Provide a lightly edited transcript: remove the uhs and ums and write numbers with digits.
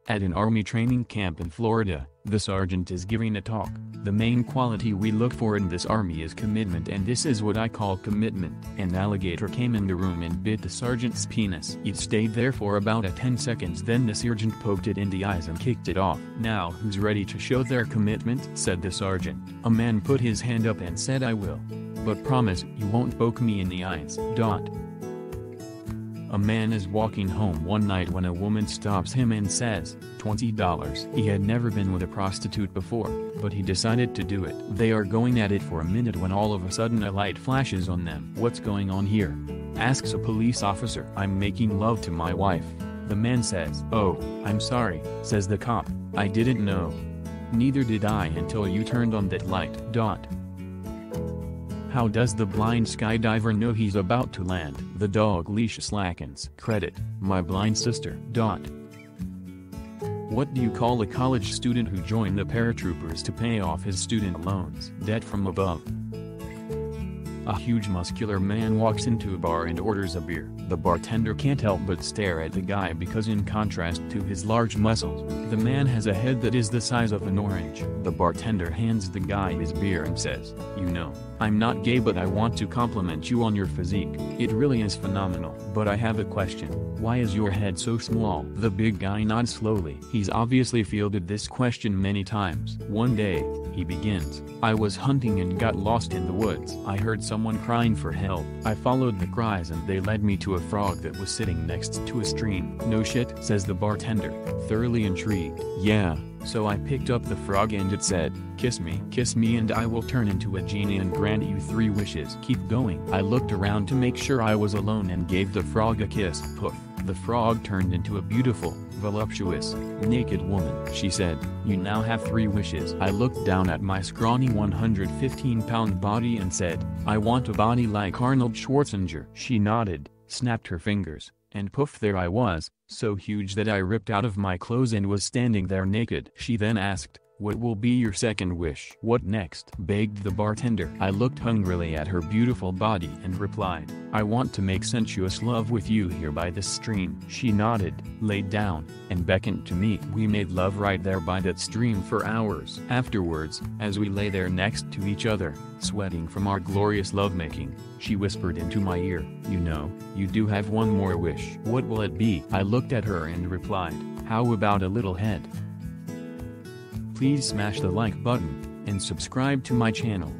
At an army training camp in Florida, the sergeant is giving a talk. The main quality we look for in this army is commitment, and this is what I call commitment. An alligator came in the room and bit the sergeant's penis. It stayed there for about 10 seconds, then the sergeant poked it in the eyes and kicked it off. "Now who's ready to show their commitment?" said the sergeant. A man put his hand up and said, "I will. But promise you won't poke me in the eyes." A man is walking home one night when a woman stops him and says, $20. He had never been with a prostitute before, but he decided to do it. They are going at it for a minute when all of a sudden a light flashes on them. "What's going on here?" asks a police officer. "I'm making love to my wife." The man says. "Oh, I'm sorry," says the cop. "I didn't know." "Neither did I until you turned on that light." How does the blind skydiver know he's about to land? The dog leash slackens. Credit, my blind sister. What do you call a college student who joined the paratroopers to pay off his student loans? Debt from above. A huge muscular man walks into a bar and orders a beer. The bartender can't help but stare at the guy because, in contrast to his large muscles, the man has a head that is the size of an orange. The bartender hands the guy his beer and says, "You know, I'm not gay, but I want to compliment you on your physique. It really is phenomenal. But I have a question. Why is your head so small?" The big guy nods slowly. He's obviously fielded this question many times. "One day," he begins, "I was hunting and got lost in the woods. I heard someone crying for help. I followed the cries and they led me to a frog that was sitting next to a stream." "No shit," says the bartender, thoroughly intrigued. "Yeah, so I picked up the frog and it said, 'Kiss me and I will turn into a genie and grant you 3 wishes.' Keep going. I looked around to make sure I was alone and gave the frog a kiss. Poof. The frog turned into a beautiful, voluptuous, naked woman. She said, 'You now have 3 wishes.' I looked down at my scrawny 115-pound body and said, 'I want a body like Arnold Schwarzenegger.' She nodded, snapped her fingers, and poof, there I was, so huge that I ripped out of my clothes and was standing there naked. She then asked, 'What will be your second wish?' 'What next?' begged the bartender. I looked hungrily at her beautiful body and replied, 'I want to make sensuous love with you here by this stream.' She nodded, laid down, and beckoned to me. We made love right there by that stream for hours. Afterwards, as we lay there next to each other, sweating from our glorious lovemaking, she whispered into my ear, 'You know, you do have one more wish.' 'What will it be?' I looked at her and replied, 'How about a little head?' Please smash the like button, and subscribe to my channel.